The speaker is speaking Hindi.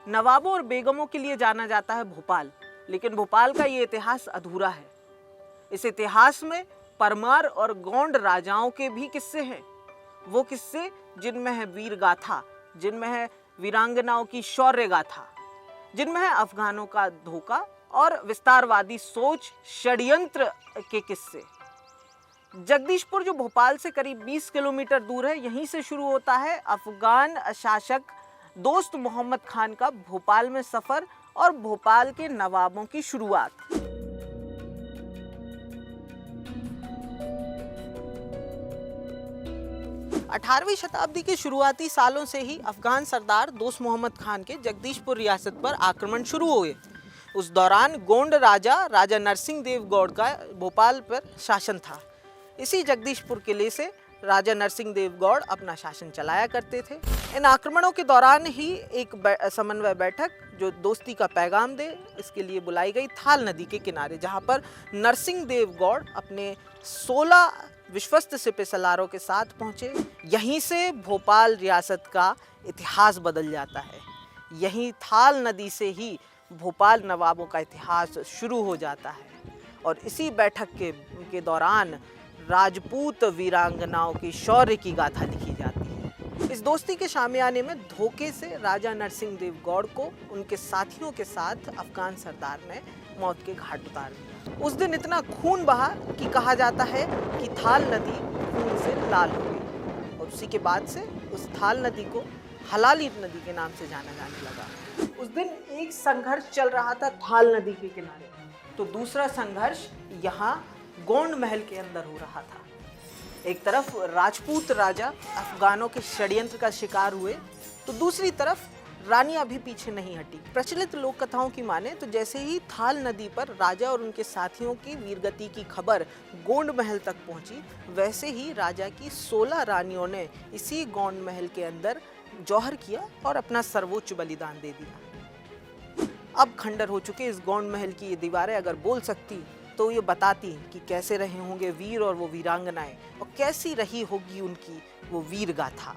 नवाबों और बेगमों के लिए जाना जाता है भोपाल, लेकिन भोपाल का ये इतिहास अधूरा है। इस इतिहास में परमार और गोंड राजाओं के भी किस्से हैं। वो किस्से जिनमें है वीर गाथा, जिनमें है वीरांगनाओं की शौर्य गाथा, जिनमें है अफगानों का धोखा और विस्तारवादी सोच, षड्यंत्र के किस्से। जगदीशपुर जो भोपाल से करीब 20 किलोमीटर दूर है, यहीं से शुरू होता है अफगान शासक दोस्त मोहम्मद खान का भोपाल में सफर और भोपाल के नवाबों की शुरुआत। अठारहवीं शताब्दी के शुरुआती सालों से ही अफगान सरदार दोस्त मोहम्मद खान के जगदीशपुर रियासत पर आक्रमण शुरू हुए। उस दौरान गोंड राजा नरसिंह देव गौड़ का भोपाल पर शासन था। इसी जगदीशपुर किले से राजा नरसिंह देव गौड़ अपना शासन चलाया करते थे। इन आक्रमणों के दौरान ही एक समन्वय बैठक जो दोस्ती का पैगाम दे, इसके लिए बुलाई गई थाल नदी के किनारे, जहां पर नरसिंह देव गौड़ अपने 16 विश्वस्त सिपह सलारों के साथ पहुंचे। यहीं से भोपाल रियासत का इतिहास बदल जाता है। यहीं थाल नदी से ही भोपाल नवाबों का इतिहास शुरू हो जाता है और इसी बैठक के दौरान राजपूत वीरांगनाओं की शौर्य की गाथा लिखी जाती है। इस दोस्ती के शामियाने में धोखे से राजा नरसिंह देव गौड़ को उनके साथियों के साथ अफगान सरदार ने मौत के घाट उतार दिया। उस दिन इतना खून बहा कि कहा जाता है कि थाल नदी खून से लाल हो गई और उसी के बाद से उस थाल नदी को हलाली नदी के नाम से जाना जाने लगा। उस दिन एक संघर्ष चल रहा था थाल नदी के किनारे, तो दूसरा संघर्ष यहाँ गोंड महल के अंदर हो रहा था। एक तरफ राजपूत राजा अफगानों के षड्यंत्र का शिकार हुए, तो दूसरी तरफ रानियां भी पीछे नहीं हटी। प्रचलित लोक कथाओं की माने तो जैसे ही थाल नदी पर राजा और उनके साथियों की वीरगति की खबर गोंड महल तक पहुंची, वैसे ही राजा की 16 रानियों ने इसी गोंड महल के अंदर जौहर किया और अपना सर्वोच्च बलिदान दे दिया। अब खंडर हो चुके इस गोंड महल की ये दीवारें अगर बोल सकती तो ये बताती कि कैसे रहे होंगे वीर और वो वीरांगनाएं, और कैसी रही होगी उनकी वो वीर गाथा।